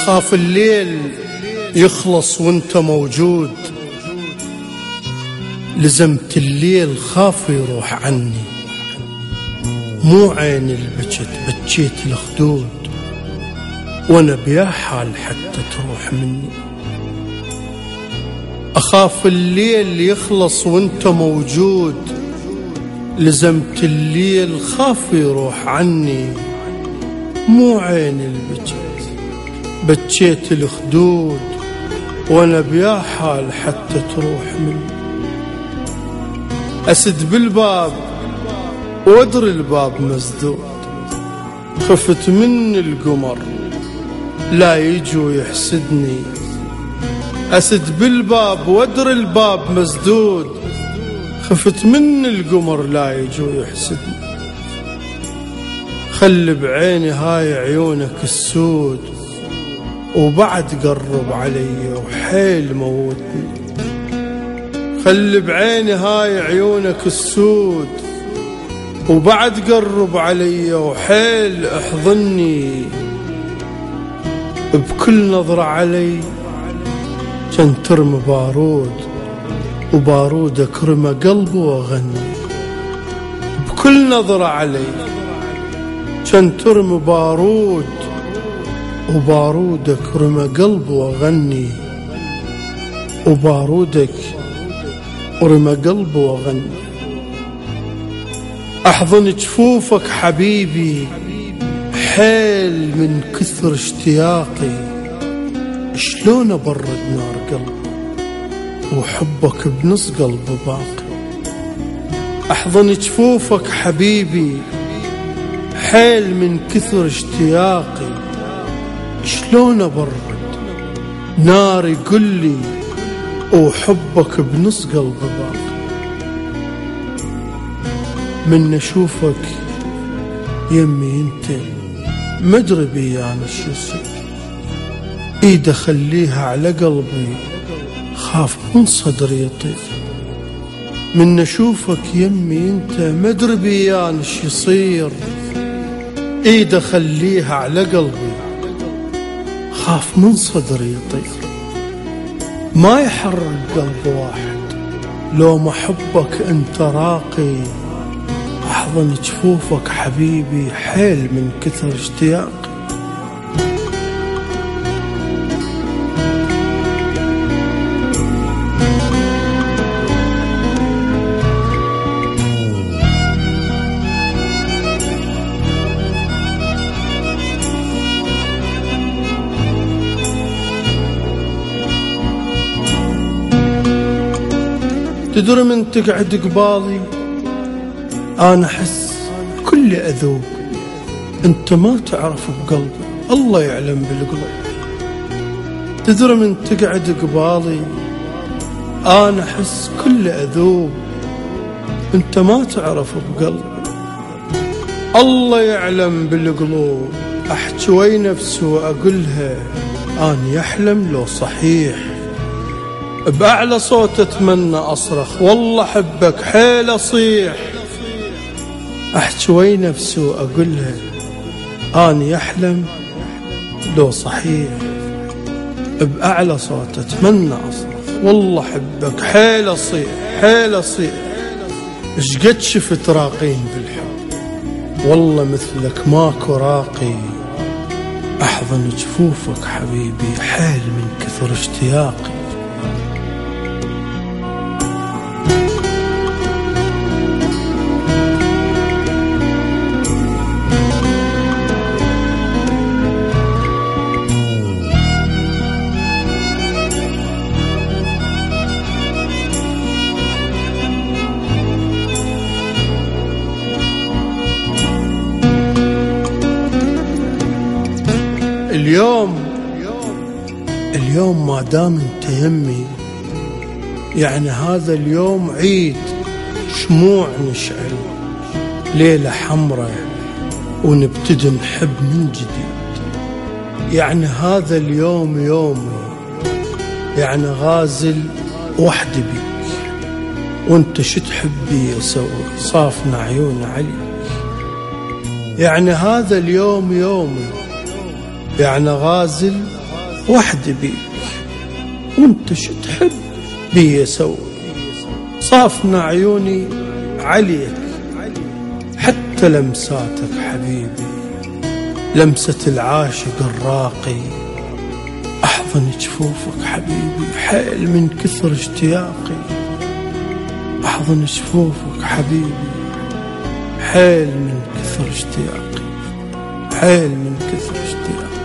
أخاف الليل يخلص وانت موجود، لزمت الليل خاف يروح عني، مو عيني البكت بكيت الخدود، وانا بيا حال حتى تروح مني. أخاف الليل يخلص وانت موجود، لزمت الليل خاف يروح عني، مو عيني البكت بكيت الخدود، وانا بيا حال حتى تروح مني. أسد بالباب وادري الباب مسدود، خفت من القمر لا يجي ويحسدني. أسد بالباب وادري الباب مسدود، خفت من القمر لا يجي ويحسدني. خلي بعيني هاي عيونك السود، وبعد قرب علي وحيل موتني. خلي بعيني هاي عيونك السود، وبعد قرب علي وحيل احضني. بكل نظرة علي كان ترمي بارود، وبارودك رمى قلبي واغني. بكل نظرة علي كان ترمي بارود، وبارودك رمى قلبي واغني. وبارودك ورمى قلبي واغني. احضن جفوفك حبيبي حيل من كثر اشتياقي، شلون ابرد نار قلبي وحبك بنص قلبي باقي. احضن جفوفك حبيبي حيل من كثر اشتياقي، شلون ابرد ناري قلي وحبك بنص قلبي باقي. من اشوفك يمي انت مدري بيانا شو يصير، ايد اخليها على قلبي خاف من صدري يطير. من اشوفك يمي انت مدري بيانا شو يصير، ايد اخليها على قلبي خاف من صدري يطير. ما يحرك قلب واحد لو ما حبك انت راقي. احضن جفوفك حبيبي حيل من كثر اشتياقي. تدري من تقعد قبالي أنا أحس كل أذوب، أنت ما تعرف بقلبي الله يعلم بالقلوب. تدري من تقعد قبالي أنا أحس كل أذوب، أنت ما تعرف بقلبي الله يعلم بالقلوب. أحكي وي نفسي وأقولها أنا يحلم لو صحيح، بأعلى صوت أتمنى أصرخ والله حبك حيل أصيح. أحكي وي نفسي وأقولها أنا يحلم لو صحيح، بأعلى صوت أتمنى أصرخ والله حبك حيل أصيح حيل أصيح. شقد شفت راقين بالحب والله مثلك ماكو راقي. أحضن جفوفك حبيبي حيل من كثر اشتياقي. اليوم ما دام انت يمي، يعني هذا اليوم عيد شموع نشعل، ليلة حمراء ونبتدي نحب من جديد. يعني هذا اليوم يومي، يعني غازل وحدي بيك، وانت شو تحبي اسوي صافنا عيون عليك. يعني هذا اليوم يومي، يعني غازل وحدي بي وانت شو تحب بي اسوي. صافنا عيوني عليك حتى لمساتك حبيبي، لمسة العاشق الراقي، احضن جفوفك حبيبي حيل من كثر اشتياقي، احضن جفوفك حبيبي حيل من كثر اشتياقي، حيل من كثر اشتياقي.